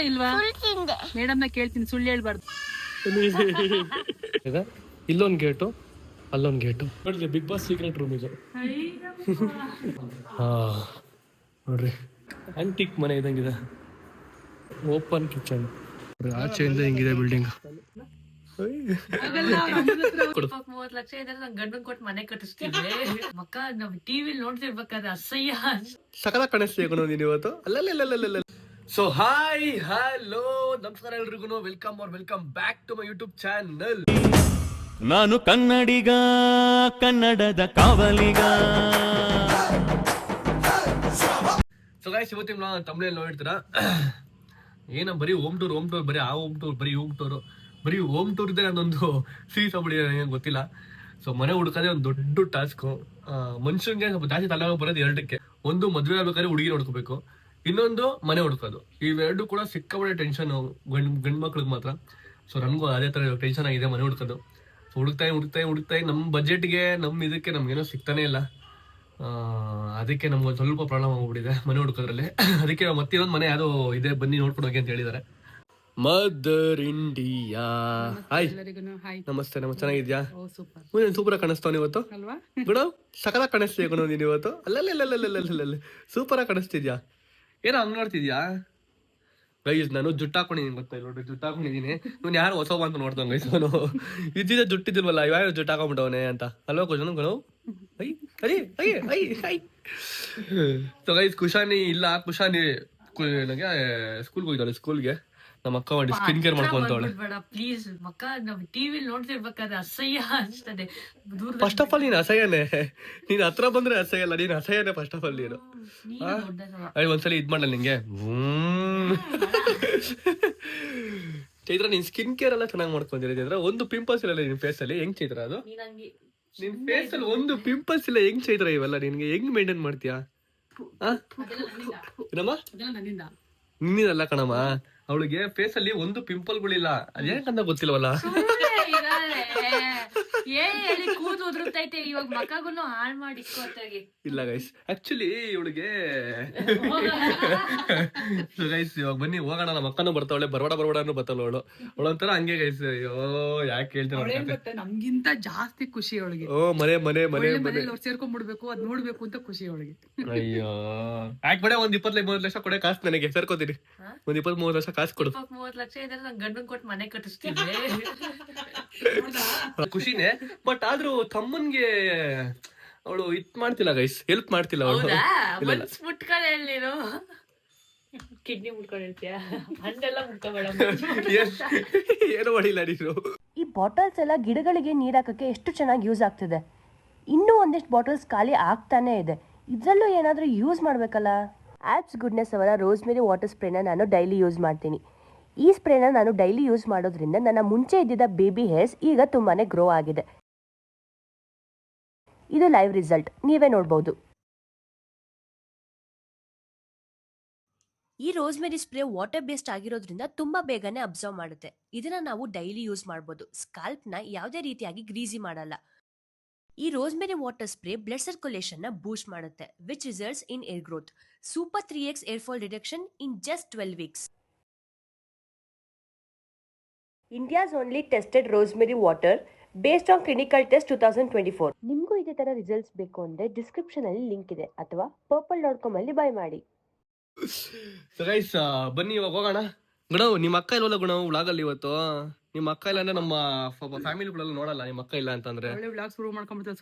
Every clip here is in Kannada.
ಇಲ್ವಾ? ಮೇಡಮ್ನ ಕೇಳ್ತೀನಿ, ಸುಳ್ಳು ಹೇಳ್ಬಾರ್ದು. ಇಲ್ಲೊಂದು ಗೇಟು, ಅಲ್ಲೊಂದು ಗೇಟು. ನೋಡ್ರಿ, ಬಿಗ್ ಬಾಸ್ ಸೀಕ್ರೆಟ್ ರೂಮ್ ಇದು. ಹಾ ನೋಡ್ರಿ, ಆಂಟಿಕ್ ಮನೆ ಇದಂಗಿದೆ. Open kitchen. ಆಚೆಯಿಂದ ಹೆಂಗಿದೆ ಬಿಲ್ಡಿಂಗ್. 30 ಲಕ್ಷ ಇದೆ, ನಂಗೆ ಗಂಡನ್ ಕೊಟ್ಟು ಮನೆ ಕಟ್ಟಿಸ್ತೀವಿ. ಮಕ್ಕ ನಾವ್ ಟಿವಿ ನೋಡ್ತಿರ್ಬೇಕಾದ್ರೆ ಅಸಹ್ಯ. ಸಕಲ ಕಾಣಿಸ್ತೀವಿ ನೀನು ಇವತ್ತು. ಅಲ್ಲಲ್ಲ. ಸೊ ಹಾಯ್, ಹಲೋ, ನಮಸ್ಕಾರ ಎಲ್ರಿಗೂ. Welcome back to my YouTube channel. ನಾನು ಕನ್ನಡಿಗ, ಕನ್ನಡದ ಕಾವಲಿಗ. ಸೊ ಗೈಸ್, ಇವತ್ತಿನ ತಮಿಳಲ್ಲಿ ನೋಡ್ತೀರಾ, ಏನ ಬರೀ ಹೋಮ್ ಟೂರ್, ಬರೀ ಆ ಹೋಮ್ ಟೂರ್, ಬರೀ ಹೋಮ್ ಟೂರ್ ಇದೆ. ಅದೊಂದು ಸೀರಿಯಸ್ ಆಗ್ಬಿಟ್ಟಿದೆ, ಗೊತ್ತಿಲ್ಲ. ಸೊ ಮನೆ ಹುಡ್ಕೋದೇ ಒಂದು ದೊಡ್ಡ ಟಾಸ್ಕ್. ಮನುಷ್ಯನ್ಗೆ ಸ್ವಲ್ಪ ಜಾಸ್ತಿ ತಲೆ ಬರೋದು ಎರಡಕ್ಕೆ. ಒಂದು, ಮದುವೆ ಆಗ್ಬೇಕಾದ್ರೆ ಹುಡುಗಿ ನೋಡ್ಕೋಬೇಕು, ಇನ್ನೊಂದು ಮನೆ ಹುಡ್ಕೋದು. ಇವೆರಡು ಕೂಡ ಸಿಕ್ಕಾಪಟ್ಟೆ ಟೆನ್ಷನ್ ಗಂಡು ಮಕ್ಳಿಗೆ ಮಾತ್ರ. ಸೊ ನನಗೂ ಅದೇ ತರ ಟೆನ್ಷನ್ ಆಗಿದೆ ಮನೆ ಹುಡ್ಕೋದು. ಸೊ ಹುಡುಕ್ತಾಯಿ ನಮ್ಮ ಬಜೆಟ್ಗೆ, ನಮ್ಮ ಇದಕ್ಕೆ ನಮ್ಗೇನೋ ಸಿಗ್ತಾನೆ ಇಲ್ಲ. ಅದಕ್ಕೆ ನಮ್ಗೊಂದು ಸ್ವಲ್ಪ ಪ್ರಾಬ್ಲಮ್ ಆಗ್ಬಿಟ್ಟಿದೆ ಮನೆ ಹುಡ್ಕೋದ್ರಲ್ಲಿ. ಅದಕ್ಕೆ ಮತ್ತೆ ಇನ್ನೊಂದು ಮನೆ ಯಾವ್ದೋ ಇದೆ, ಬನ್ನಿ ನೋಡ್ಕೊಂಡು ಹೋಗಿ ಅಂತ ಹೇಳಿದ್ದಾರೆ. Mother India. ಹಾಯ್, ನಮಸ್ತೆ. ಚೆನ್ನಾಗಿದ್ಯಾ? ಸೂಪರ್ ಕಾಣಿಸ್ತಾವ ಇವತ್ತು. ಗುಣ ಸಕಲ ಕಾಣಿಸ್ತೀಯ ಗುಣ ನೀನು ಇವತ್ತು. ಅಲ್ಲಲ್ಲ ಸೂಪರ್ ಆಗಿ ಕಾಣಿಸ್ತಿದ್ಯಾ. ಏನೋ ಹಂಗ್ ನೋಡ್ತಿದ್ಯಾ? ಗೈಸ್, ನಾನು ಜುಟ್ಟು ಹಾಕೊಂಡಿದ್ದೀನಿ, ಗೊತ್ತಾ? ನೋಡ್ರಿ, ಜುಟ್ಟು ಹಾಕೊಂಡಿದ್ದೀನಿ. ಇವ್ನು ಯಾರು ಹೊಸ ಅಂತ ನೋಡ್ತಾವ ಗೈಸ್. ಅವನು ಇದ್ದಿದ್ದ ಜುಟ್ಟಿದ್ದಿಲ್ವಲ್ಲ, ಇವಾಗ ಜುಟ್ಟು ಹಾಕೊಂಡ್ಬಿಟ್ಟವನೆ ಅಂತ ಅಲ್ವಾ ಕುಶನ್ ಗಣವ್? ಸೊ ಗೈಸ್, ಕುಶಾನಿ ಇಲ್ಲ, ಕುಶಾನಿ ನನಗೆ ಸ್ಕೂಲ್ಗೆ ಹೋಗಿದ್ದಾಳೆ. ಸ್ಕೂಲ್ಗೆ ನಮ್ಮ ಅಕ್ಕ ಮಾಡಿ ಸ್ಕಿನ್ ಕೇರ್ ಮಾಡ್ಕೊಂತವಳೆ. ಪ್ಲೀಸ್ ಮಕ್ಕ, ನಾವ್ ಟಿವಿ ನೋಡ್ತಿರ್ಬೇಕಾದ್ರೆ ಅಸಹ್ಯ ಅನ್ಸ್ತದೆ. ಫಸ್ಟ್ ಆಫ್ ಆಲ್ ನೀನ್ ಅಸಹ್ಯನೇ. ನೀನ್ ಹತ್ರ ಬಂದ್ರೆ ಅಸಹ್ಯ ಅಲ್ಲ, ನೀನ್ ಅಸಹ್ಯನೇ ಫಸ್ಟ್ ಆಫ್ ಆಲ್ ನೀನು. ಒಂದ್ಸಲಿ ಇದ್ ಮಾಡಲ್ಲ ನಿಂಗೆ. ಚೈತ್ರ, ನೀನ್ ಸ್ಕಿನ್ ಕೇರ್ ಎಲ್ಲ ಚೆನ್ನಾಗಿ ಮಾಡ್ಕೊಂಡಿರ ಚೈತ್ರ. ಒಂದು ಪಿಂಪಲ್ಸ್ ಇಲ್ಲ ನಿನ್ ಫೇಸ್ ಅಲ್ಲಿ. ಹೆಂಗ್ ಚೈತ್ರ ಅದು? ನಿನ್ ಫೇಸ್ ಅಲ್ಲಿ ಒಂದು ಪಿಂಪಲ್ಸ್ ಇಲ್ಲ. ಹೆಂಗ್ ಚೈತ್ರ ಇವೆಲ್ಲ ನಿನ್ಗೆ ಹೆಂಗ್ ಮೇಂಟೈನ್ ಮಾಡ್ತೀಯಾ? ನಿನ್ನಿದಲ್ಲ ಕಣಮ್ಮ, ಅವಳಿಗೆ ಫೇಸ್ ಅಲ್ಲಿ ಒಂದು ಪಿಂಪಲ್ಗಳಿಲ್ಲ. ಅದೇನಂತ ಗೊತ್ತಿಲ್ವಲ್ಲ. ಕೂದಲು ಉದುರುತ್ತೈತೆ ಇವಾಗ, ಮಕ್ಕಗೂ ಹಾಳು ಮಾಡಿ ಇಲ್ಲ ಗೈಸ್, ಆಕ್ಚುಲಿ ಇವಳಿಗೆ ಗೈಸ್ ಇವಾಗ ಬನ್ನಿ ಹೋಗೋಣ. ನಮ್ಮ ಅಕ್ಕನೂ ಬರ್ತಾವಳೆ, ಬರಬೇಡ ಬರ್ತಾವಳ ಅವಳು. ಅವಳೊಂಥರ ಹಂಗೆ ಗೈಸ್. ಅಯ್ಯೋ ಯಾಕೆ ಹೇಳ್ತೀರ, ನಮ್ಗಿಂತ ಜಾಸ್ತಿ ಖುಷಿ ಅವಳಿಗೆ. ಓ ಮನೆ ಸೇರ್ಕೊಂಡ್ಬಿಡ್ಬೇಕು, ಅದ್ ನೋಡ್ಬೇಕು ಅಂತ ಖುಷಿ ಅವಳಿಗೆ. ಅಯ್ಯೋ ಯಾಕೆ ಬೇಡ, ಒಂದ್ 25-30 ಲಕ್ಷ ಕೊಡೆ ಕಾಸು ನನಗೆ. ಸೇರ್ಕೋತೀನಿ, ಒಂದ್ 20-30 ಲಕ್ಷ ಕಾಸು ಕೊಡು. 30 ಲಕ್ಷ ಇದೆ, ನಂಗೆ ಗಂಡನ್ ಕೊಟ್ಟು ಮನೆ ಕಟ್ಟಿಸ್ತೀವಿ. ಖುಷಿನೇ, ಬಟ್ ಆದ್ರೂ ತಮ್ಮನ್ಗೆ ಅವಳು ಇತ್ ಮಾಡ್ತಿಲ್ಲ ಗೈಸ್, ಹೆಲ್ಪ್ ಮಾಡ್ತಿಲ್ಲ ಅವಳು. ಕಿಡ್ನಿ ಮುಟ್ಕೊಂಡು ಹೇಳ್ತೀಯಾ? ಹಣ್ಣೆಲ್ಲ ಮುಟ್ಕೋಬೇಡ, ಏನು ಮಾಡಿಲ್ಲ ನೀನು. ಈ ಬಾಟಲ್ಸ್ ಎಲ್ಲ ಗಿಡಗಳಿಗೆ ನೀರ್ ಹಾಕಕ್ಕೆ ಎಷ್ಟು ಚೆನ್ನಾಗಿ ಯೂಸ್ ಆಗ್ತಿದೆ. ಇನ್ನೂ ಒಂದಿಷ್ಟು ಬಾಟಲ್ಸ್ ಖಾಲಿ ಆಗ್ತಾನೆ ಇದೆ. ಇದ್ರಲ್ಲೂ ಏನಾದ್ರೂ ಯೂಸ್ ಮಾಡ್ಬೇಕಲ್ಲ. ಆಪ್ಸ್ ಗುಡ್ನೆಸ್ ಅವರ ರೋಸ್ಮೆರಿ ವಾಟರ್ ಸ್ಪ್ರೇನ ನಾನು ಡೈಲಿ ಯೂಸ್ ಮಾಡ್ತೀನಿ. ಈ ಸ್ಪ್ರೇನ ನಾನು ಡೈಲಿ ಯೂಸ್ ಮಾಡೋದ್ರಿಂದ ನನ್ನ ಮುಂಚೆ ಇದ್ದಿದ್ದ ಬೇಬಿ ಹೇರ್ಸ್ ಈಗ ತುಂಬಾನೇ ಗ್ರೋ ಆಗಿದೆ. ಇದು ಲೈವ್ ರಿಸಲ್ಟ್, ನೀವೇ ನೋಡ್ಬೋದು. ಈ ರೋಸ್ಮೆರಿ ಸ್ಪ್ರೇ ವಾಟರ್ ಬೇಸ್ಡ್ ಆಗಿರೋದ್ರಿಂದ ತುಂಬಾ ಬೇಗನೆ ಅಬ್ಸರ್ವ್ ಮಾಡುತ್ತೆ. ಇದನ್ನ ನಾವು ಡೈಲಿ ಯೂಸ್ ಮಾಡ್ಬೋದು. ಸ್ಕಾಲ್ಪ್ ನ ಯಾವುದೇ ರೀತಿಯಾಗಿ ಗ್ರೀಸಿ ಮಾಡಲ್ಲ. ಈ rosemary water spray blood circulation ನ ಬೂಸ್ಟ್ ಮಾಡುತ್ತೆ, which results in air growth. Super 3x hair fall reduction in just 12 weeks. India's only tested rosemary water based on clinical test 2024. ನಿಮಗೂ ಇದೇ ತರ ರಿಸಲ್ಟ್ಸ್ ಬೇಕು ಅಂದ್ರೆ ಡಿಸ್ಕ್ರಿಪ್ಷನ್ ಅಲ್ಲಿ ಲಿಂಕ್ ಇದೆ, ಅಥವಾ purple.com ಅಲ್ಲಿ ಬೈ ಮಾಡಿ. ಗೈಸ್ ಬನ್ನಿ ಇವಾಗ ಹೋಗೋಣ. ಗುಣವ್, ನಿಮ್ಮ ಅಕ್ಕ ಇಲ್ವಲ್ಲ ಗುಣವ್ ವ್ಲಾಗಲ್ಲಿ ಇವತ್ತು? ನಿಮ್ಮ ಅಕ್ಕ ಇಲ್ಲ ಅಂದ್ರೆ ನಮ್ಮ ಫ್ಯಾಮಿಲಿಗಳೆಲ್ಲ ನೋಡಲ್ಲ. ನಿಮ್ಮ ಅಕ್ಕ ಇಲ್ಲ ಅಂತಂದ್ರೆ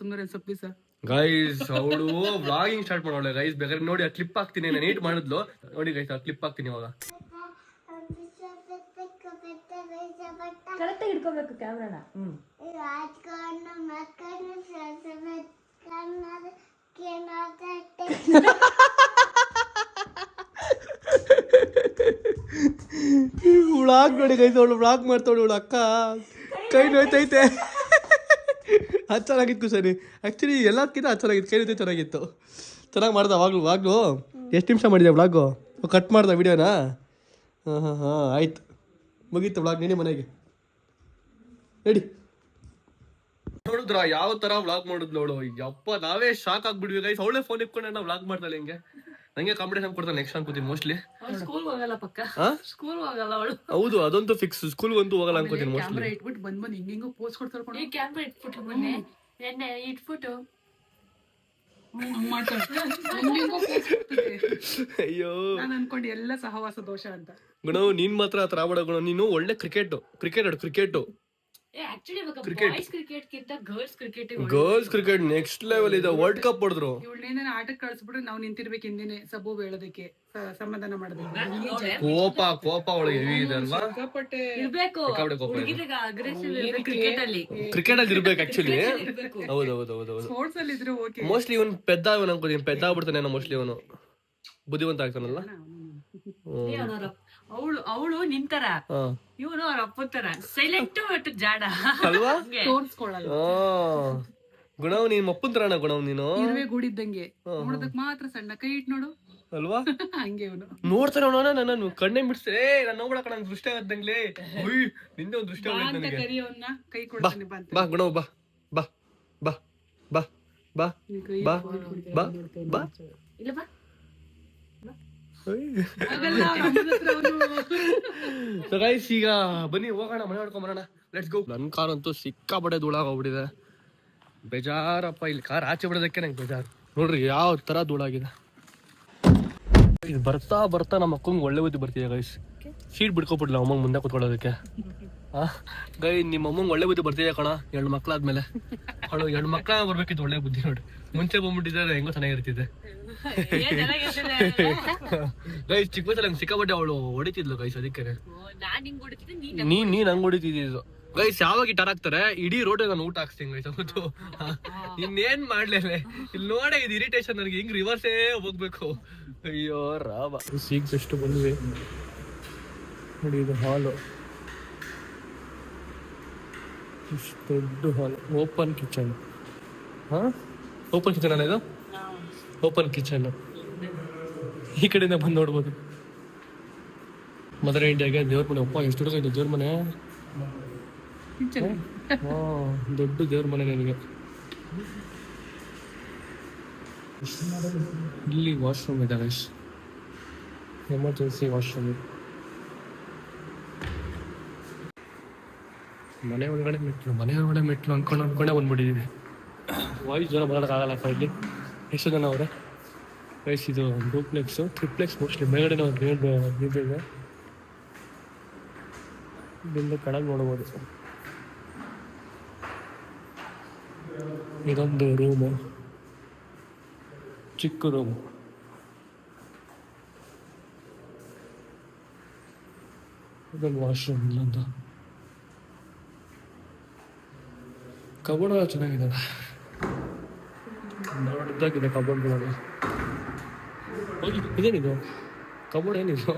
ಗೈಸ್ ಅವಳು ವ್ಲಾಗಿಂಗ್ ಸ್ಟಾರ್ಟ್ ಮಾಡೋಳೆ ಗೈಸ್. ಬೇಕಾದ್ರೆ ನೋಡಿ, ಆ ಕ್ಲಿಪ್ ಹಾಕ್ತೀನಿ, ನಾನು ನೀಟ್ ಮಾಡಿದ್ಲು ನೋಡಿ ಗೈಸ್. ಆ ಕ್ಲಿಪ್ ಹಾಕ್ತೀನಿ ಇವಾಗ. ಕರೆಕ್ಟ್ ಆಗಿ ಇಟ್ಕೋಬೇಕು ಕ್ಯಾಮ್ರಾನ. ವ್ಲಾಗ್ ನೋಡಿ ಗೈಸ್, ಅವಳು ವ್ಲಾಗ್ ಮಾಡ್ತಾವಳು. ಅವಳು ಅಕ್ಕ ಕೈ ನೋಯ್ತೈತೆ. ಅದು ಚೆನ್ನಾಗಿತ್ತು ಸರಿ. ಆ್ಯಕ್ಚುಲಿ ಎಲ್ಲದಕ್ಕಿಂತ ಅದು ಚೆನ್ನಾಗಿತ್ತು, ಕೈ ನೋಯ್ತು ಚೆನ್ನಾಗಿತ್ತು. ಚೆನ್ನಾಗಿ ಮಾಡ್ದ ವ್ಲಾಗು. ಎಷ್ಟು ನಿಮಿಷ ಮಾಡಿದೆ ವ್ಲಾಗು? ಕಟ್ ಮಾಡ್ದ ವಿಡಿಯೋನಾ? ಹಾಂ ಆಯ್ತು, ಮುಗೀತು ವ್ಲಾಗ್. ನೀನೇ ಮನೆಗೆ ರೆಡಿ. ನೋಡಿದ್ರ ಯಾವ ತರ ವ್ಲಾಗ್ ಮಾಡಿದ್ಲು ಅವಳು? ಯಪ್ಪ, ನಾವೇ ಶಾಕ್ ಆಗ್ಬಿಡ್ವಿ ಗೈಸ್. ಅವಳೇ ಫೋನ್ ಇಟ್ಕೊಂಡೆ ನಾವು ವ್ಲಾಗ್ ಮಾಡ್ತಾಳೆ ಹಿಂಗೆ. ನಂಗೆ ಕಾಂಪಿಟೇಷನ್ ಕೊಡ್ತಾನೆ ನೆಕ್ಸ್ಟ್ ಅನ್ಕೋತೀನಿ ಮೋಸ್ಟ್ಲಿ. ಸ್ಕೂಲ್ ಹೋಗಲ್ಲ ಪಕ್ಕ, ಹಾ ಸ್ಕೂಲ್ ಹೋಗಲ್ಲ ಅವಳು. ಹೌದು ಅದಂತೂ ಫಿಕ್ಸ್, ಸ್ಕೂಲ್ಗಂತೂ ಹೋಗಲ್ಲ ಅನ್ಕೋತೀನಿ ಮೋಸ್ಟ್ಲಿ. ಕ್ಯಾಮ್ರಾ ಇಟ್ಬಿಟ್ಟು ಬಂದ್ ಹಿಂಗಿಂಗು ಪೋಸ್ ಕೊಡ್ತಾರೆ ಈ ಕ್ಯಾಮ್ರಾ ಇಟ್ಬಿಟ್ಟು ಮೊನ್ನೆ ಎಣ್ಣೆ ಇಟ್ಬಿಟ್ಟು ಅಯ್ಯೋ ನಾನು ಅನ್ಕೊಂಡು ಎಲ್ಲ ಸಹವಾಸ ದೋಷ ಅಂತ. ಗುಣವು ನೀನ್ ಮಾತ್ರ ಆತರ ಆಡ ಗುಣ, ನೀನು ಒಳ್ಳೆ ಕ್ರಿಕೆಟ್ ಆಕ್ಚುಲಿ ಬಾಯ್ಸ್ ಕ್ರಿಕೆಟ್ ಗಿಂತ girls cricket girls cricket next level ಇದೆ. ವರ್ಲ್ಡ್ ಕಪ್ ಹೊಡೆದ್ರು. ಇವಳೇನ ಆಟಕ್ಕೆ ಕಳ್ಸ್ಬಿಟ್ರೆ ನಾವ್ ನಿಂತಿರ್ಬೇಕು ಹಿಂದಿನೇ ಸಬೂಬ್ ಹೇಳೋದಕ್ಕೆ, ಸಮಾಧಾನ ಮಾಡೋದಕ್ಕೆ. ಕೋಪ ಒಳಗೆ ಹೆವಿ ಇದೆ ಅಲ್ವಾ? ಸಿಕ್ಕಾಪಟ್ಟೆ ಇರ್ಬೇಕು ಸಿಕ್ಕಾಪಟ್ಟೆ ಕೋಪ ಇದೆ. ಹುಡುಗಿರಿಗೆ ಅಗ್ರೆಸಿವ್ ಇರ್ಬೇಕು ಕ್ರಿಕೆಟ್ ಅಲ್ಲಿ. ಕ್ರಿಕೆಟ್ ಅಲ್ಲಿ ಇರ್ಬೇಕು ಆಕ್ಚುಲಿ. ಇರ್ಬೇಕು. ಹೌದು ಸ್ಪೋರ್ಟ್ಸ್ ಅಲ್ಲಿ ಇದ್ರೆ ಓಕೆ. ಮೋಸ್ಟ್ಲಿ ಇವನ್ ಪೆದ್ದ ಇವನ್ ಅನ್ಕೋತೀನಿ, ಪೆದ್ದ ಆಗ್ಬಿಡ್ತಾನೆ ಮೋಸ್ಟ್ಲಿ ಇವನು, ಬುದ್ಧಿವಂತ ಆಗ್ತಾನಲ್ಲ. ಅವಳು ನಿಂತರ, ಇವನು ಅವ್ರ ಅಪ್ಪನ ತರ ಸೈಲೆಂಟ್ ಒಟ್ಟು ಜಾಡ ಅಲ್ವಾ? ತೋರ್ಸ್ಕೊಳ್ಳಲ್ಲ. ಗುಣವ್ ನೀನ್ ಮಪ್ಪನ್ ತರಾನ ಗುಣವ್ ನೀನು. ಇರುವೆ ಗೂಡಿದ್ದಂಗೆ ನೋಡೋದಕ್ ಮಾತ್ರ ಸಣ್ಣ ಕೈ ಇಟ್ ನೋಡು ಅಲ್ವಾ? ಹಂಗೆ ಇವನು ನೋಡ್ತಾನೆ ಅವನ, ನನ್ನ ಕಣ್ಣೆ ಬಿಡ್ಸೆ ನಾನು ನೋಡ್ಬಿಡಕ ನಂಗೆ ದೃಷ್ಟಿ ಆಗದಂಗ್ಲೇ. ನಿಂದೆ ಒಂದ್ ದೃಷ್ಟಿ ಅಂತ ನನಗೆ. ಕರಿಯವನ್ನ ಕೈ ಕೊಡ್ತಾನೆ ಬಾ ಅಂತ. ಬಾ ಗುಣವ್ ಬಾ ಬಾ ಬಾ ಬಾ ಬಾ ನೀನ್ ಕೈ ಬಾ ಬಾ ಬಾ. ಇಲ್ಲ ಬಾ ಆಗಲ್ಲ, ಅಮ್ಮನ್ ಹತ್ರ ಅವ್ನು. So guys, ಈಗ ಬನ್ನಿ ಹೋಗೋಣ, ಮನೆ ನೋಡ್ಕೊಂಡ್ ಬರೋಣ. Let's go. ನನ್ ಕಾರ್ ಅಂತೂ ಸಿಕ್ಕಾಪಟ್ಟೆ ಧೂಳಾಗ ಹೋಗ್ಬಿಟ್ಟಿದೆ. ಬೇಜಾರಪ್ಪ, ಇಲ್ಲಿ ಕಾರ್ ಆಚೆ ಬಿಡೋದಕ್ಕೆ ನಂಗೆ ಬೇಜಾರು. ನೋಡ್ರಿ ಯಾವ ತರ ಧೂಳಾಗಿದೆ. ಇದು ಬರ್ತಾ ನಮ್ಮ ಅಕ್ಕಂಗೆ ಒಳ್ಳೆ ಬುದ್ಧಿ ಬರ್ತಿದೆ ಗೈಸ್. ಸೀಟ್ ಬಿಡ್ಕೊಬಿಡ್ಲ ಅಮ್ಮಂಗೆ ಮುಂದೆ ಕುತ್ಕೊಳ್ಳೋದಕ್ಕೆ. ಗೈ ನಿಮ್ಮ ಅಮ್ಮಂಗೆ ಒಳ್ಳೆ ಬುದ್ಧಿ ಬರ್ತಿದೆ ಕಣ. 2 ಮಕ್ಳಾದ್ಮೇಲೆ ಅವಳು 2 ಮಕ್ಳ ಬರ್ಬೇಕಿತ್ತು ಒಳ್ಳೆ ಬುದ್ಧಿ. ನೋಡಿ ಮುಂಚೆ ಬಂದ್ಬಿಟ್ಟಿದ್ರೆ ಹೆಂಗೋ ಚೆನ್ನಾಗಿರ್ತಿದೆ. ಗೈಸ್ ಚಿಕ್ಕ ವಯಸ್ಸಲ್ಲಿ ನಂಗೆ ಸಿಕ್ಕಾಪಟ್ಟೆ ಅವಳು ಹೊಡಿತಿದ್ಲು ಗೈಸ್. ಅದಕ್ಕೆ ನಾನ್ ಹಿಂಗ್ ಹೊಡಿತಿದ್ದೆ, ನೀನ್ ಹಂಗ್ ಹೊಡಿತಿದ್ದು ಗೈಸ್. ಯಾವಾಗ ಗಿಟಾರ್ ಹಾಕ್ತಾರೆ ಇಡೀ ರೋಡ್ ನಾನು ಊಟ ಹಾಕ್ಸ್ತೀನಿ ಗೈಸ್. ಅವತ್ತು ಇನ್ನೇನ್ ಮಾಡ್ಲೇನೆ. ಇಲ್ಲಿ ನೋಡ ಇದು ಇರಿಟೇಷನ್ ನನಗೆ, ಹಿಂಗ್ ರಿವರ್ಸೇ ಹೋಗ್ಬೇಕು. ಅಯ್ಯೋ ರಾಮ. ಸೀಗ್ ಎಷ್ಟು ಬಂದ್ವಿ ನೋಡಿ. ಇದು ಹಾಲು, ಇಷ್ಟು ದೊಡ್ಡ hall. Open kitchen. Open kitchen ಅಲ್ಲ ಇದು? Open kitchen. ಈ ಕಡೆಯಿಂದ ಬಂದು ನೋಡ್ಬೋದು. ಮದರ್ ಇಂಡಿಯಾಗೆ ದೇವ್ರ ಮನೆ. ಅಪ್ಪ ಎಷ್ಟು ಹುಡುಗ ಇದೆ ದೇವ್ರ ಮನೆ. ದೊಡ್ಡ ದೇವ್ರ ಮನೆ ನನಗೆ. ಇಲ್ಲಿ ವಾಶ್ರೂಮ್ ಇದೆ ಗೈಸ್, ಎಮರ್ಜೆನ್ಸಿ ವಾಶ್ರೂಮ್. ಮನೆ ಒಳಗಡೆ ಮೆಟ್ಲು ಅನ್ಕೊಂಡೇ ಬಂದ್ಬಿಟ್ಟಿದ್ದೀವಿ. ವಾಯ್ಸ್ ಜನ ಬರೋಕ್ಕಾಗಲ್ಲ ಇಲ್ಲಿ. ಎಷ್ಟು ಜನ ಅವರೇ ಗೈಸ್? ಇದು ಡೂಪ್ಲೆಕ್ಸು, ಟ್ರಿಪ್ಲೆಕ್ಸ್ ಮೋಸ್ಟ್ಲಿ. ಮೇಲ್ಗಡೆ ಒಂದು ಇದೆ, ಇಲ್ಲಿಂದ ಕೆಳಗೆ ನೋಡ್ಬೋದು. ಇದೊಂದು ರೂಮು, ಚಿಕ್ಕ ರೂಮು. ಇದೊಂದು ವಾಶ್ರೂಮ್. ಇಲ್ಲೊಂದು ಕಬೋರ್ಡ್ ಚೆನ್ನಾಗಿದೆ, ದೊಡ್ಡದಾಗಿದೆ ಕಬೋರ್ಡ್ಗಳು. ಇದೇನಿದು ಕಬೋರ್ಡ್? ಏನಿದು?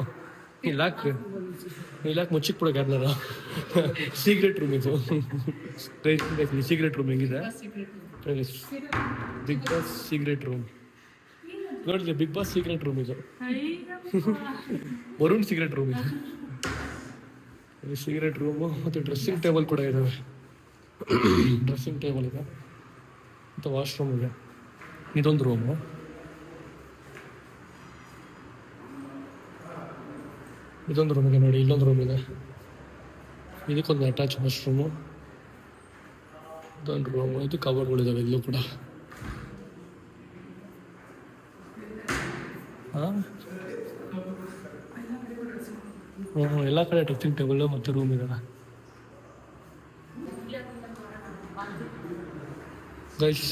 ಇಲ್ಲಾಕ್ ಮುಚ್ಚಿಕ್ ಬಿಡೋಕೆ ಯಾರನ್ನಾರ. ಸೀಕ್ರೆಟ್ ರೂಮ್ ಇದು. ಸೀಕ್ರೆಟ್ ರೂಮ್ ಹೆಂಗಿದೆ? ಬಿಗ್ ಬಾಸ್ ಸೀಕ್ರೆಟ್ ರೂಮ್ ನೋಡಿದ್ರೆ. ಬಿಗ್ ಬಾಸ್ ಸೀಕ್ರೆಟ್ ರೂಮ್ ಇದು. ವರುಣ್ ಸೀಕ್ರೆಟ್ ರೂಮ್ ಇದು. ಸೀಕ್ರೆಟ್ ರೂಮು ಮತ್ತು ಡ್ರೆಸ್ಸಿಂಗ್ ಟೇಬಲ್ ಕೂಡ ಇದಾವೆ. ಡ್ರೆಸ್ಸಿಂಗ್ ಟೇಬಲ್ ಇದೆ ಮತ್ತು ವಾಶ್ರೂಮ್ ಇದೆ. ಇದೊಂದು ರೂಮು. ಇದೊಂದು ರೂಮ್ ಇದೆ ನೋಡಿ. ಇಲ್ಲೊಂದು ರೂಮ್ ಇದೆ, ಇದಕ್ಕೊಂದು ಅಟ್ಯಾಚ್ ವಾಶ್ರೂಮು. ಇದೊಂದು ರೂಮು. ಇದು ಕಬೋರ್ಡ್ಗಳಿದ್ದಾವೆ ಇಲ್ಲೂ ಕೂಡ. ಎಲ್ಲ ಕಡೆ ಡ್ರೆಸ್ಸಿಂಗ್ ಟೇಬಲ್ ಮತ್ತು ರೂಮ್ ಇದಾವೆ ಗೈಸ್.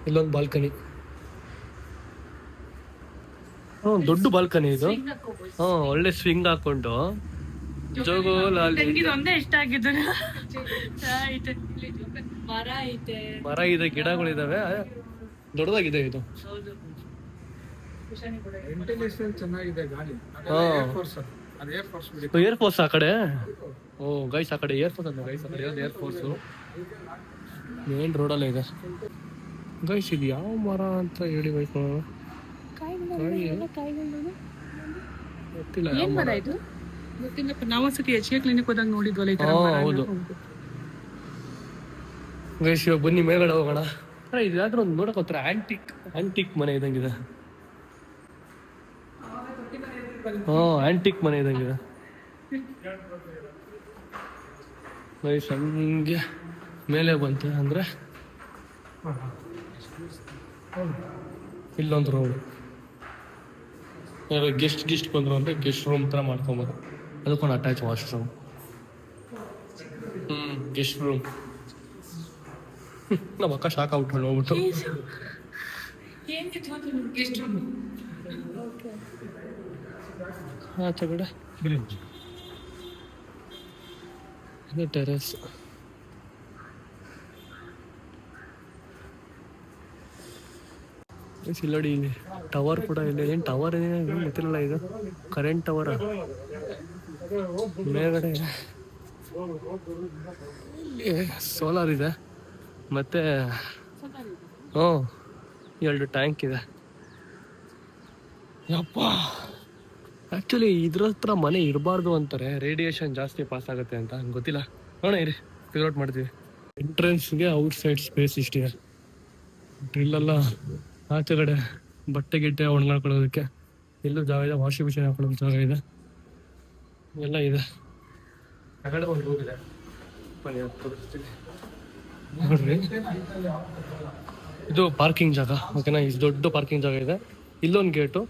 ಇಲ್ಲೊಂದು ಬಾಲ್ಕನಿ. ದೊಡ್ಡ ಬಾಲ್ಕನಿ ಇದು. ಒಳ್ಳೆ ಸ್ವಿಂಗ್ ಹಾಕೊಂಡು ಜೋಗೋಲಾಲಿ. ಒಂದೇ ಇಷ್ಟ ಆಗಿದ್ದು. ಮರ ಐತೆ, ಮರ ಇದೆ, ಗಿಡಗಳಿದಾವೆ, ದೊಡ್ಡದಾಗಿದೆ ಇದು. ಚೆನ್ನಾಗಿದೆ ಗಾಳಿ. ಏರ್ ಫೋರ್ಸ್ ಆ ಕಡೆ. ಓ ಗೈಸ್ ಆ ಕಡೆ ಏರ್ ಫೋರ್ಸ್ ಅಂತ ಗೈಸ್. ಆ ಕಡೆ ಏರ್ ಫೋರ್ಸು ಮೇನ್ ರೋಡಲ್ಲೇ ಇದೆ ಗೈಸ್. ಇದು ಯಾವ ಮರ ಅಂತ ಹೇಳಿ ಗೈಸ್? ಗೊತ್ತಿಲ್ಲ ಯಾವ ಮರ ಇದು. ನಾವು ಸತಿ HA ಕ್ಲಿನಿಕ್ ಹೋದಾಗ ನೋಡಿದ್ವಲ್ಲ ಈ ತರ. ಹೌದು ಗೈಸ್. ಇವಾಗ ಬನ್ನಿ ಮೇಲ್ಗಡೆ ಹೋಗೋಣ. ಇದು ಯಾವ್ದಾರ ಒಂದು ನೋಡಕ್ ಹೋಗ್ತಾರೆ. ಆಂಟಿಕ್ ಮನೆ ಇದಂಗಿದೆ. ಆಂಟಿಕ್ ಮನೆ ಇದಂಗಿದೆ ನೈಸ್. ಹಂಗೆ ಮೇಲೆ ಬಂತೆ ಅಂದರೆ ಇಲ್ಲೊಂದು ರೂಮ್, ಯಾರು ಗೆಸ್ಟ್ ಬಂದರು ಅಂದರೆ ಗೆಸ್ಟ್ ರೂಮ್ ಥರ ಮಾಡ್ಕೊಬೋದು. ಅದಕ್ಕೊಂದು ಅಟ್ಯಾಚ್ ವಾಶ್ರೂಮ್. Guest room. ನಮ್ಮ ಅಕ್ಕ ಶಾಕ್ ಆಗ್ಬಿಟ್ಟು ಹೋಗ್ಬಿಟ್ಟು. ಆಚೆ ಕಡೆ ಇದು ಟೆರೆಸ್. ಇಲ್ಲಡಿ ಟವರ್ ಕೂಡ ಇಲ್ಲ. ಏನು ಟವರ್ ಏನು ಗೊತ್ತಿಲ್ಲ, ಇದು ಕರೆಂಟ್ ಟವರ್ ಮೇಲ್ಗಡೆ ಸೋಲಾರ್ ಇದೆ ಮತ್ತೆ 2 ಟ್ಯಾಂಕ್ ಇದೆ. ಯಪ್ಪ, ಆ್ಯಕ್ಚುಲಿ ಇದ್ರ ಹತ್ರ ಮನೆ ಇರಬಾರ್ದು ಅಂತಾರೆ, ರೇಡಿಯೇಷನ್ ಜಾಸ್ತಿ ಪಾಸ್ ಆಗುತ್ತೆ ಅಂತ. ಗೊತ್ತಿಲ್ಲ, ನೋಡೋಣ ಇರಿ, ಫಿಗರ್ ಔಟ್ ಮಾಡ್ತೀವಿ. ಎಂಟ್ರೆನ್ಸ್ಗೆ ಔಟ್ ಸೈಡ್ ಸ್ಪೇಸ್ ಇಷ್ಟಿದೆ. ಇಲ್ಲೆಲ್ಲ ಆಚೆ ಕಡೆ ಬಟ್ಟೆ ಗಿಟ್ಟೆ ಒಣಗಾಕೊಳ್ಳೋದಕ್ಕೆ ಎಲ್ಲೂ ಜಾಗ ಇದೆ, ವಾಷಿಂಗ್ ಮಿಷಿನ್ ಹಾಕೊಳ್ಳೋದು ಜಾಗ ಇದೆ, ಎಲ್ಲ ಇದೆ. ಕೆಳಗಡೆ ಒಂದು ರೂಮ್ ಇದೆ, ಬನ್ನಿ ತೋರಿಸ್ತೀನಿ ನೋಡ್ರಿ. ಇದು ಪಾರ್ಕಿಂಗ್ ಜಾಗ, ಓಕೆನಾ? ಇದು ದೊಡ್ಡ ಪಾರ್ಕಿಂಗ್ ಜಾಗ ಇದೆ. ಇಲ್ಲೊಂದು ಗೇಟು,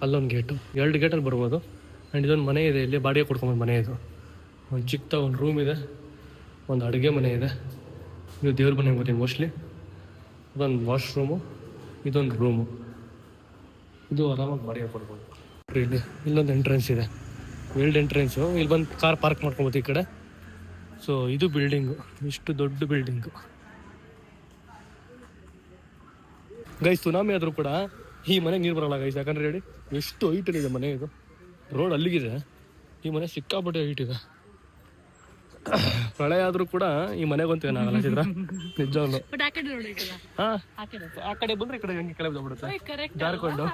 ಅಲ್ಲೊಂದು ಗೇಟು, 2 ಗೇಟಲ್ಲಿ ಬರ್ಬೋದು. ಆ್ಯಂಡ್ ಇದೊಂದು ಮನೆ ಇದೆ, ಇಲ್ಲಿ ಬಾಡಿಗೆ ಕೊಡ್ಕೊಂಬೋದು ಮನೆ. ಇದು ಒಂದು ಚಿಕ್ಕ ಒಂದು ರೂಮ್ ಇದೆ, ಒಂದು ಅಡುಗೆ ಮನೆ ಇದೆ, ಇದು ದೇವ್ರ ಮನೆ ಗೊತ್ತೀನಿ ಮೋಸ್ಟ್ಲಿ. ಇದೊಂದು ವಾಶ್ರೂಮು, ಇದೊಂದು ರೂಮು. ಇದು ಆರಾಮಾಗಿ ಬಾಡಿಗೆ ಕೊಡ್ಬೋದು. ಇಲ್ಲೊಂದು ಎಂಟ್ರೆನ್ಸ್ ಇದೆ, ವೇಲ್ಡ್ ಎಂಟ್ರೆನ್ಸು. ಇಲ್ಲಿ ಬಂದು ಕಾರ್ ಪಾರ್ಕ್ ಮಾಡ್ಕೊಬೋದು ಈ ಕಡೆ. ಸೊ ಇದು ಬಿಲ್ಡಿಂಗು, ಇಷ್ಟು ದೊಡ್ಡ ಬಿಲ್ಡಿಂಗು ಗೈಸ್. ಸುನಾಮಿ ಆದರೂ ಕೂಡ ಈ ಮನೆಗೆ ನೀರು ಬರೋಲ್ಲ ಗೈಸ್, ಯಾಕಂದ್ರೆ ಹೇಳಿ ಎಷ್ಟು ಹೈಟಲ್ಲಿದೆ ಮನೆ. ಇದು ರೋಡ್ ಅಲ್ಲಿಗಿದೆ, ಈ ಮನೆ ಸಿಕ್ಕಾಪಟ್ಟೆ ಹೈಟ್ ಇದೆ. ಪ್ರಳಯ ಆದರೂ ಕೂಡ ಈ ಮನೆಗಂತೂ ಏನಾಗಲ್ಲ ಚಿತ್ರ, ನಿಜವಾಗ್ಲು. ಆ ಕಡೆ ಬಂದ್ರೆ ಈ ಕಡೆ ಹೆಂಗೆ ಕೆಳಗೆ ಬಿಡುತ್ತೆ ಜಾರ್ಕೊಂಡು.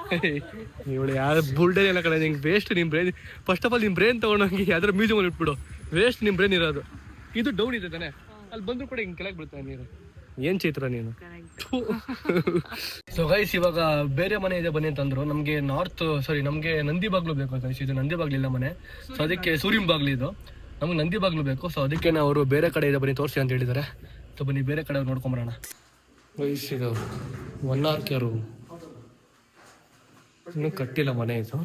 ಇವಳು ಯಾರು ಬುಲ್ಡೇ ಎಲ್ಲ ಕಡೆ ನಿಂಗೆ ವೇಸ್ಟ್. ನಿಮ್ಮ ಬ್ರೈನ್ ಫಸ್ಟ್ ಆಫ್ ಆಲ್ ನಿಮ್ಮ ಬ್ರೈನ್ ತೊಗೊಂಡೋಗಿ ಯಾವ್ದಾರ ಮ್ಯೂಸಿಯಮಲ್ಲಿ ಇಟ್ಬಿಡು, ವೇಸ್ಟ್ ನಿಮ್ಮ ಬ್ರೈನ್ ಇರೋದು. ಇದು ಡೌನ್ ಇದೆ ತಾನೆ, ಅಲ್ಲಿ ಬಂದರೂ ಕೂಡ ಹಿಂಗೆ ಕೆಳಗೆ ಬಿಡ್ತಾನೆ ನೀರು. ಏನು ಚೈತ್ರ ನೀನು. ಸೊ ಗೈಸ್, ಇವಾಗ ಬೇರೆ ಮನೆ ಇದೆ ಬನ್ನಿ ಅಂತಂದ್ರು. ನಮಗೆ ನಮಗೆ ನಂದಿ ಬಾಗ್ಲು ಬೇಕು ಅಂತ. ಇದು ನಂದಿ ಬಾಗ್ಲಿಲ್ಲ ಮನೆ, ಸೊ ಅದಕ್ಕೆ ಸೂರ್ಯನ ಬಾಗ್ಲು ಇದು. ನಮ್ಗೆ ನಂದಿ ಬಾಗ್ಲು ಬೇಕು, ಸೊ ಅದಕ್ಕೆ ಅವರು ಬೇರೆ ಕಡೆ ಇದೆ ಬನ್ನಿ ತೋರಿಸಿ ಅಂತ ಹೇಳಿದ್ದಾರೆ. ಸೊ ಬನ್ನಿ ಬೇರೆ ಕಡೆ ನೋಡ್ಕೊಂಬರೋಣ. ಗೈಸ್, ಇದು 1 RK ರೂಮ್, ಇನ್ನೂ ಕಟ್ಟಿಲ್ಲ ಮನೆ. ಇದು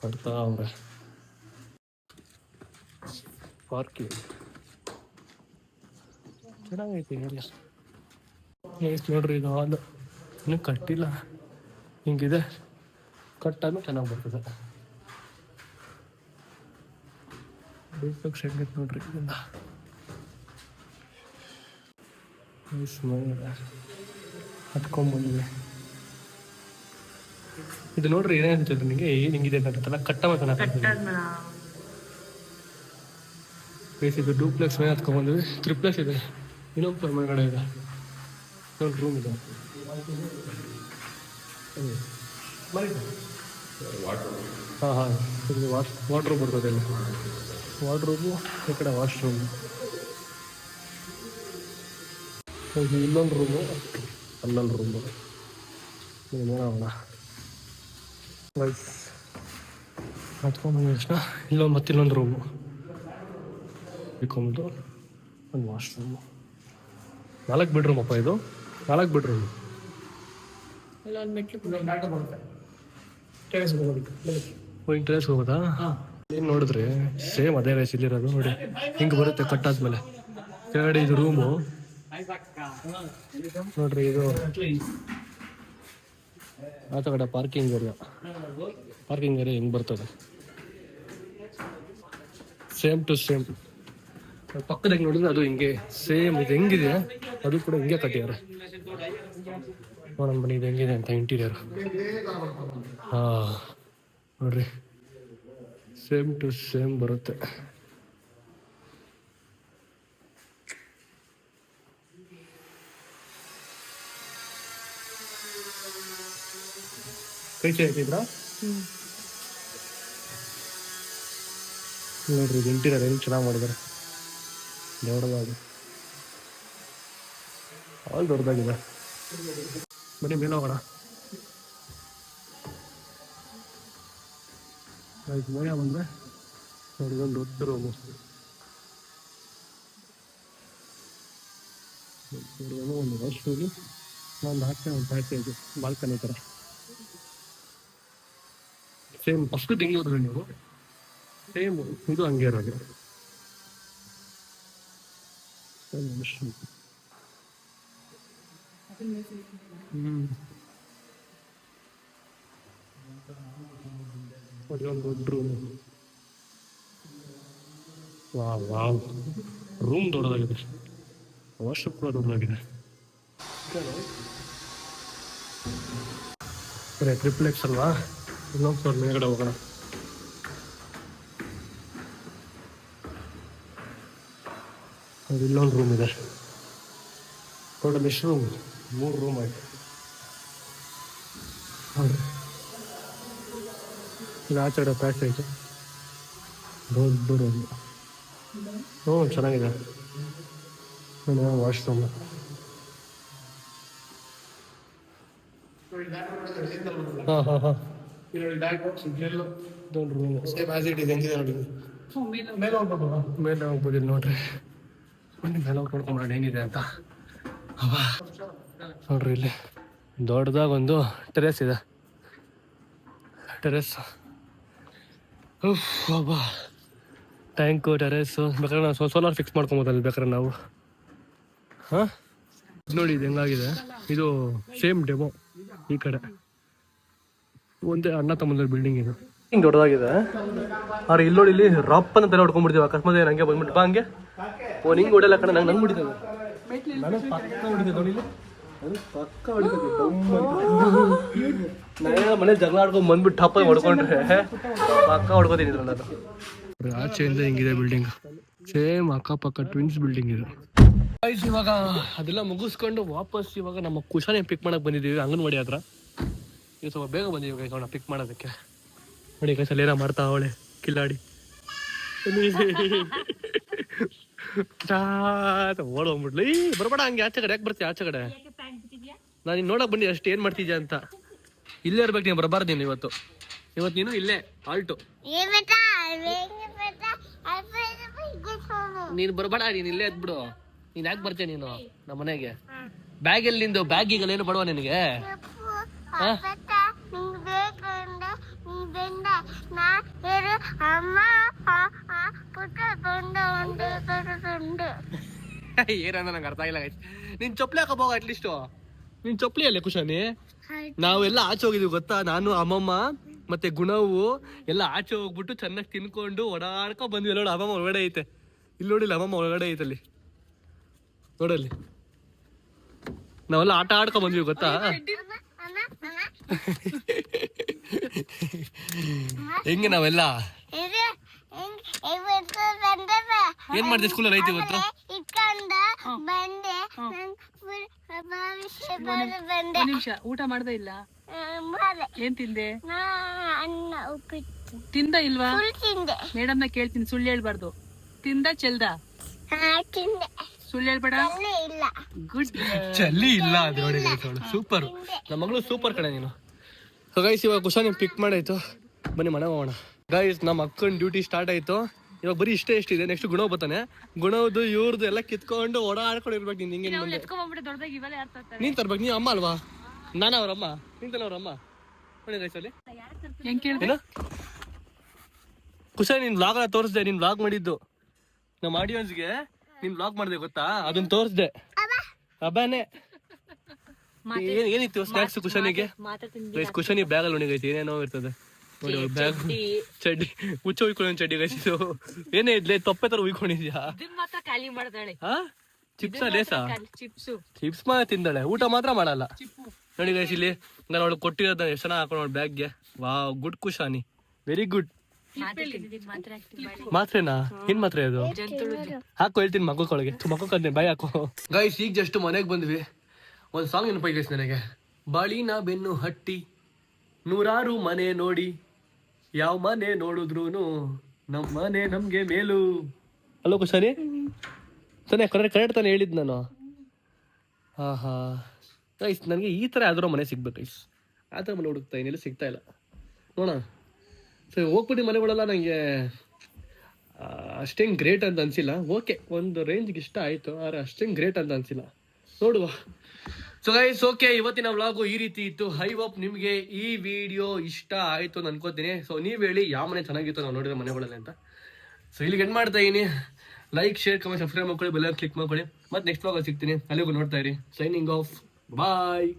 ಕಟ್ತಾ ಅವ್ರೆ. ಪಾರ್ಕಿಂಗ್ ಚೆನ್ನಾಗೈತಿ ಏರಿಯಾ. ನೋಡ್ರಿ, ಇದು ಹಾಲು ಇನ್ನೂ ಕಟ್ಟಿಲ್ಲ, ಹಿಂಗಿದೆ. ಕಟ್ಟಾದ್ಮೇಲೆ ಚೆನ್ನಾಗಿ ಬರ್ತದೆ. ಶೆಡ್ ನೋಡ್ರಿ, ಇದನ್ನ ಹತ್ಕೊಂಡ್ಬಂದಿದೆ. ಇದು ನೋಡ್ರಿ ಏನಾಗುತ್ತೆ ನಿಮಗೆ, ಹಿಂಗಿದೆ ಅಂತ ಕಟ್ಟ ಇದು ಡೂಪ್ಲೆಕ್ಸ್ ಮೇಲೆ ಹತ್ಕೊಂಡ್ಬಂದ್ವಿ. 3+ ಇದೆ, ಇನ್ನೊಂದು ಮನೆಗಡೆ ಇದೆ, ಇನ್ನೊಂದು ರೂಮ್ ಇದೆ. ಹಾಂ ಇಲ್ಲಿ ವಾಟ್ರ್ ಬರ್ತದೆ, ಇಲ್ಲಿ ವಾಟ್ರೂಮು, ಈ ಕಡೆ ವಾಶ್ರೂಮು. ಇಲ್ಲೊಂದು ರೂಮು, ಅಲ್ಲೊಂದು ರೂಮು. ನೋಡೋಣ ಹತ್ಕೊಂಡ್ಬಂದ ತಕ್ಷಣ ಮತ್ತಿಲ್ಲೊಂದು ರೂಮು ಇಟ್ಕೊಂಬಿಟ್ಟು ಒಂದು ವಾಶ್ರೂಮು. 4 ಬೆಡ್ರೂಮ್ ಅಪ್ಪ, ಇದು 4 ಬೆಡ್ರೂಮ್. ಟೆರೇಸ್ ಹೋಗೋದಾ? ಏನು ನೋಡಿದ್ರೆ ಸೇಮ್ ಅದೇ ರೈಸ್ ಇಲ್ಲಿರೋದು ನೋಡಿ, ಹಿಂಗೆ ಬರುತ್ತೆ ಕಟ್ಟಾದ್ಮೇಲೆ. ಕೆಳಗಡೆ ಇದು ರೂಮು ನೋಡ್ರಿ, ಇದು ಆತ ಕಡೆ ಪಾರ್ಕಿಂಗ್ ಏರಿಯಾ ಹಿಂಗೆ ಬರ್ತದೆ. ಸೇಮ್ ಟು ಸೇಮ್ ಪಕ್ಕದಾಗ ನೋಡಿದ್ರೆ ಅದು ಹಿಂಗೆ ಸೇಮ್ ಇದು ಹೆಂಗಿದೆ ಅದು ಕೂಡ ಹಿಂಗೆ ಕಟ್ಟಿದ್ದಾರೆ. ನೋಡೋಣ ಬನ್ನಿ ಇದು ಹೆಂಗಿದೆ ಅಂತ ಇಂಟೀರಿಯರ್. ಹಾಂ ನೋಡ್ರಿ, ಸೇಮ್ ಟು ಸೇಮ್ ಬರುತ್ತೆ. ಕೈ ಹಾಕಿದ್ರಾ? ನೋಡ್ರಿ ಇದು ಇಂಟೀರಿಯರ್ ಹೆಂಗೆ ಚೆನ್ನಾಗಿ ಮಾಡಿದ್ದಾರೆ. ದೊಡ್ಡದಾಗಿ ಆಲ್ ದೊಡ್ಡದಾಗಿದೆ. ಬನ್ನಿ ಮೇಲೆ ಹೋಗೋಣ. ಆಯ್ತು ಮಳೆ ಬಂದರೆ ನೋಡಿ ಒಂದು ದೊಡ್ಡ ರೂಮು ಒಂದು ವಾಶ್ರೂಮು ಒಂದು ಹಾಕಿ ಒಂದು ಪ್ಯಾಕೇಜ್ ಬಾಲ್ಕನಿ ಥರ ಸೇಮ್ ಫಸ್ಟ್ ಹೆಂಗೆ ನೋಡಿದ್ರಿ ನೀವು ಸೇಮ್ ಇದು ಹಂಗೆ ಇರೋದು ವಾಶ್ರೂಮ್ ಒಂದು ದೊಡ್ಡ ರೂಮ್ ವಾವ್ ರೂಮ್ ದೊಡ್ಡದಾಗಿದೆ ವಾಶ್ರೂಮ್ ಕೂಡ ದೊಡ್ಡದಾಗಿದೆ ಬರೀ ಟ್ರಿಪ್ಲೆಕ್ಸ್ ಅಲ್ವಾ ಇನ್ನೊಂದು ಸ್ವಲ್ಪ ಮೇಲ್ಗಡೆ ಹೋಗೋಣ ಅದು ಇಲ್ಲೊಂದು ರೂಮ್ ಇದೆ ಟೋಟಲ್ ಎಷ್ಟು ರೂಮ್ 3 ರೂಮ್ ಆಯ್ತು ಹೌದು ಇದು ಆಚೆ ಪ್ಯಾಕೇಜ್ ದೊಡ್ಡ ರೂಮ್ ಹ್ಞೂ ಚೆನ್ನಾಗಿದೆ ವಾಶ್ರೂಮ್ ಹಾಂ ಹಾಂ ಹಾಂ ದೊಡ್ಡ ರೂಮ್ ಸೇಮ್ ಆಸ್ ಇಟ್ ಇದೆ ಹೆಂಗಿದೆ ನೋಡಿ ಮೇಲೆ ಹೋಗ್ಬೋದು ನೋಡ್ರಿ ಬನ್ನಿ ಮೇಲೆ ಹೋಗಿ ನೋಡ್ಕೊಂಬರೋಣ ಹೆಂಗಿದೆ ಅಂತ ನೋಡ್ರಿ ಇಲ್ಲಿ ದೊಡ್ಡದಾಗ ಒಂದು ಟೆರೆಸ್ ಇದೆ ಟೆರೆಸ್ ಬಾಬಾ ಟ್ಯಾಂಕು ಟೆರೆಸ್ಸು ಬೇಕಾದ್ರೆ ನಾವು ಸೋಲಾರ್ ಫಿಕ್ಸ್ ಮಾಡ್ಕೊಬೋದಲ್ಲಿ ಬೇಕಾದ್ರೆ ನಾವು ಹಾಂ ನೋಡಿ ಇದು ಹೆಂಗಾಗಿದೆ ಇದು ಸೇಮ್ ಡೆಮೋ ಈ ಕಡೆ ಒಂದೇ ಅಣ್ಣ ತಮ್ಮಂದ್ರ ಬಿಲ್ಡಿಂಗ್ ಇದು ಹಿಂಗೆ ದೊಡ್ಡದಾಗಿದೆ ಆದ್ರೆ ಇಲ್ಲೋಡಿ ಇಲ್ಲಿ ರಪ್ಪ ಅಂತ ತಲೆ ಹೊಡ್ಕೊಂಡ್ಬಿಡ್ತೀವಿ ಅಕಸ್ಮಾತ್ ನಂಗೆ ಬಂದ್ಬಿಟ್ಟು ಬಾ ಹಂಗೆ ಓ ನಿಂಗೆ ಹೊಡೆಯಲ್ಲ ಕಡೆ ನಂಗೆ ಹೊಡಿತದೆ ನನಗೆ ಪಕ್ಕ ಹೊಡಿತದೆ ನೋಡಿ ಇಲ್ಲಿ ನನಗೆ ಪಕ್ಕ ಹೊಡಿತದೆ ನಾನೇನೋ ಮನೇಲಿ ಜಗಳ ಆಡ್ಕೊಂಡು ಬಂದ್ಬಿಟ್ಟು ಟಪ್ಪ ಹೊಡ್ಕೊಂಡ್ರೆ ಪಕ್ಕ ಹೊಡ್ಕೋತೀನಿ ನಾನು ಆಚೆಯಿಂದ ಹಿಂಗಿದೆ ಬಿಲ್ಡಿಂಗ್ ಸೇಮ್ ಅಕ್ಕಪಕ್ಕ ಟ್ವಿನ್ಸ್ ಬಿಲ್ಡಿಂಗ್ ಇದು ಇವಾಗ ಅದೆಲ್ಲ ಮುಗಿಸ್ಕೊಂಡು ವಾಪಸ್ ಇವಾಗ ನಮ್ಮ ಕುಶಾನೆ ಪಿಕ್ ಮಾಡಕ್ ಬಂದಿದ್ದೀವಿ ಅಂಗನವಾಡಿ ಹತ್ರ ಈಗ ಸ್ವಲ್ಪ ಬೇಗ ಬಂದಿದ್ದೀವಿ ಗೈಸ್ ಅವನ್ನ ಪಿಕ್ ಮಾಡೋದಕ್ಕೆ ನೋಡಿ ಗೈಸ್ ಅಲ್ಲಿ ಏನೋ ಮಾಡ್ತಾ ಅವಳೆ ಕಿಲ್ಲಾಡಿ ಓಡೋಗ್ಬಿಡ್ಲಿ ಬರ್ಬೇಡ ಹಂಗೆ ಆಚೆ ಕಡೆ ಯಾಕೆ ಬರ್ತೀಯ ಆಚೆ ಕಡೆ ನಾನು ನೀನು ನೋಡಕ್ ಬಂದಿ ಅಷ್ಟು ಏನ್ ಮಾಡ್ತಿದ್ಯಾ ಅಂತ ಇಲ್ಲೇ ಇರ್ಬೇಕು ನೀನು ಬರಬಾರ್ದು ನೀನು ಇವತ್ತು ನೀನು ಇಲ್ಲೇ ಆಲ್ಟು ನೀನು ಬರಬೇಡ ನೀನು ಇಲ್ಲೇ ಎದ್ಬಿಡು ನೀನ್ ಯಾಕೆ ಬರ್ತೀಯ ನೀನು ನಮ್ಮ ಮನೆಗೆ ಬ್ಯಾಗ್ ಎಲ್ಲಿ ನಿಂದು ಬ್ಯಾಗ್ ಈಗ ಏನು ಬಡವ ನಿನಗೆ ಏನಂದ ನಂಗೆ ಅರ್ಥ ಆಗಿಲ್ಲ ನೀನ್ ಚಪ್ಪಲಿ ಹಾಕೋಬೋಗ ಅಟ್ಲೀಸ್ಟ್ ನೀನ್ ಚಪ್ಪಲಿ ಅಲ್ಲೇ ಕುಶಾನಿ ನಾವೆಲ್ಲ ಆಚೆ ಹೋಗಿದ್ವಿ ಗೊತ್ತಾ ನಾನು ಅಮ್ಮಮ್ಮ ಮತ್ತೆ ಗುಣವು ಎಲ್ಲ ಆಚೆ ಹೋಗ್ಬಿಟ್ಟು ಚೆನ್ನಾಗಿ ತಿನ್ಕೊಂಡು ಓಡಾಡ್ಕೊ ಬಂದ್ವಿ ನೋಡಿ ಅಮ್ಮಮ್ಮ ಒಳಗಡೆ ಐತೆ ಇಲ್ಲಿ ನೋಡಿಲ್ಲ ಅಮ್ಮಮ್ಮ ಒಳಗಡೆ ಐತಲ್ಲಿ ನೋಡಲ್ಲಿ ನಾವೆಲ್ಲ ಆಟ ಆಡ್ಕೊ ಬಂದ್ವಿ ಗೊತ್ತಾ ಹೆಂಗೆ ನಾವೆಲ್ಲ ಏನ್ ಮಾಡ್ತೀವಿ ಸ್ಕೂಲಲ್ಲಿ ಐತಿ ಇವತ್ತು ನಿಮಿಷ ಊಟ ಮಾಡ್ದೆ ಇಲ್ಲ ಏನ್ ತಿಂದೆ ತಿಂದ ಇಲ್ವಾ ಮೇಡಮ್ನ ಕೇಳ್ತೀನಿ ಸುಳ್ಳು ಹೇಳ್ಬಾರ್ದು ತಿಂದ ಚೆಲ್ದ ಸುಳ್ಳು ಹೇಳ್ಬೇಡ ಗುಡ್ ಚಲ್ಲಿ ಇಲ್ಲ ಅದು ನೋಡಿ ಸೂಪರ್ ನಮ್ಮ ಮಗಳು ಸೂಪರ್ ಕಡೆ ನೀನು ಸೊ ಗೈಸ್ ಇವಾಗ ಕುಶಾನಿ ಪಿಕ್ ಮಾಡಾಯ್ತು ಬನ್ನಿ ಮನೆ ಹೋಗೋಣ ಗೈಸ್ ನಮ್ಮ ಅಕ್ಕನ ಡ್ಯೂಟಿ ಸ್ಟಾರ್ಟ್ ಆಯ್ತು ಇವಾಗ ಬರೀ ಇಷ್ಟೇ ಎಷ್ಟಿದೆ ನೆಕ್ಸ್ಟ್ ಗುಣ ಬರ್ತಾನೆ ಗುಣದ್ದು ಇವ್ರದ್ದು ಎಲ್ಲ ಕಿತ್ಕೊಂಡು ಓಡಾಡ್ಕೊಂಡು ಇರ್ಬೇಕು ನೀನ್ ಹಿಂಗೆ ನೀನ್ ತರ್ಬೇಕು ನೀ ಅಮ್ಮ ಅಲ್ವಾ ನಾನು ಅವ್ರಮ್ಮ ನಿಂತಲ್ಲ ಅವ್ರಮ್ಮ ನೋಡಿ ಗೈಸ್ ಅಲ್ಲಿ ಏನು ಕುಶಾನಿ ನಿನ್ ವ್ಲಾಗ್ ಎಲ್ಲ ತೋರಿಸ್ದೆ ನೀನ್ ವ್ಲಾಗ್ ಮಾಡಿದ್ದು ನಮ್ಮ ಆಡಿಯನ್ಸ್ಗೆ ನೀನ್ ವ್ಲಾಗ್ ಮಾಡಿದೆ ಗೊತ್ತಾ ಅದನ್ನ ತೋರಿಸ್ದೆ ಅಬ್ಬಾನೆ ಏನಿತ್ತು ಸ್ನಾಕ್ಸ್ ಕುಶನಿಗೆ ಕುಶನಿ ಬ್ಯಾಗ್ ಅಲ್ಲಿ ಗೈಸ್ ಏನೇನೋ ಇರ್ತದೆ ನೋಡಿ ಬ್ಯಾಗ್ ಚಡ್ಡಿ ಹುಚ್ಚ ಉಯ್ಕೊಂಡು ಚಡ್ಡಿ ಗೈಸ್ ಇದು ಏನೇ ಇದ್ಲೆ ತೊಪ್ಪೆ ತರ ಉಯ್ಕೊಂಡಿದ್ಯಾ ಚಿಪ್ಸ್ ಲೇಸಾ ಚಿಪ್ಸ್ ಮಾತ್ರ ತಿಂದಾಳೆ ಊಟ ಮಾತ್ರ ಮಾಡಲ್ಲ ನೋಡಿ ಗೈಸ್ ಇಲ್ಲಿ ನಾನು ಅವಳು ಕೊಟ್ಟಿರೋದ ಎಷ್ಟು ಚೆನ್ನಾಗಿ ಹಾಕೊಂಡು ಬ್ಯಾಗ್ಗೆ ವಾವ್ ಗುಡ್ ಕುಶಾನಿ ವೆರಿ ಗುಡ್ ಮಾತ್ರೆನಾ ಏನ್ ಮಾತ್ರೆ ಅದು ಹಾಕೋ ಹೇಳ್ತೀನಿ ಮಕ್ಕಳಿಗೆ ಮಕ್ಕಳು ಬಾಯ್ ಹಾಕೋ ಗೈಸ್ ಈಗ ಜಸ್ಟ್ ಮನೆಗೆ ಬಂದ್ವಿ ಒಂದು ಸಾಂಗ್ ನೆನಪೈ ಗೈಸ್ ನನಗೆ ಬಾಳಿನ ಬೆನ್ನು ಹಟ್ಟಿ ನೂರಾರು ಮನೆ ನೋಡಿ ಯಾವ ಮನೆ ನೋಡಿದ್ರೂನು ನಮ್ಮ ಮನೆ ನಮ್ಗೆ ಮೇಲು ಅಲ್ಲೋ ಕುಶಾನಿ ತಾನೇ ಕರೆಕ್ಟ್ ತಾನೇ ಹೇಳಿದ್ ನಾನು ಹಾ ಗೈಸ್ ನನಗೆ ಈ ತರ ಯಾವ್ದಾರೋ ಮನೆ ಸಿಗ್ಬೇಕು ಗೈಸ್ ಆ ಥರ ಮನೆ ಹುಡುಕ್ತಾ ಇನ್ನೆಲ್ಲ ಸಿಗ್ತಾ ಇಲ್ಲ ನೋಡೋಣ ಸೊ ಹೋಗ್ಬಿಟ್ಟು ಮನೆಗಳೆಲ್ಲ ನನಗೆ ಅಷ್ಟೇನು ಗ್ರೇಟ್ ಅಂತ ಅನಿಸಿಲ್ಲ. ಓಕೆ, ಒಂದು ರೇಂಜ್ಗೆ ಇಷ್ಟ ಆಯಿತು, ಆದರೆ ಅಷ್ಟೇನು ಗ್ರೇಟ್ ಅಂತ ಅನಿಸಿಲ್ಲ. ನೋಡುವ. ಸೊ ಗೈಸ್, ಓಕೆ, ಇವತ್ತಿನ ವ್ಲಾಗು ಈ ರೀತಿ ಇತ್ತು. ಐ ಹೋಪ್ ನಿಮಗೆ ಈ ವಿಡಿಯೋ ಇಷ್ಟ ಆಯಿತು ಅಂತ ಅನ್ಕೋತೀನಿ. ಸೊ ನೀವು ಹೇಳಿ ಯಾವ ಮನೆ ಚೆನ್ನಾಗಿತ್ತು ನಾವು ನೋಡಿರೋ ಮನೆಗಳಲ್ಲಿ ಅಂತ. ಸೊ ಇಲ್ಲಿಗೆ ಎಂಡ್ ಮಾಡ್ತಾ ಇದೀನಿ. ಲೈಕ್, ಶೇರ್, ಕಮೆಂಟ್, ಸಬ್ಸ್ಕ್ರೈಬ್ ಮಾಡ್ಕೊಳ್ಳಿ, ಬೆಲ್ ಕ್ಲಿಕ್ ಮಾಡ್ಕೊಳ್ಳಿ. ಮತ್ತೆ ನೆಕ್ಸ್ಟ್ ವ್ಲಾಗಲ್ಲಿ ಸಿಗ್ತೀನಿ. ಅಲ್ಲಿಗೂ ನೋಡ್ತಾ ಇರಿ. Signing off. ಬಾಯ್.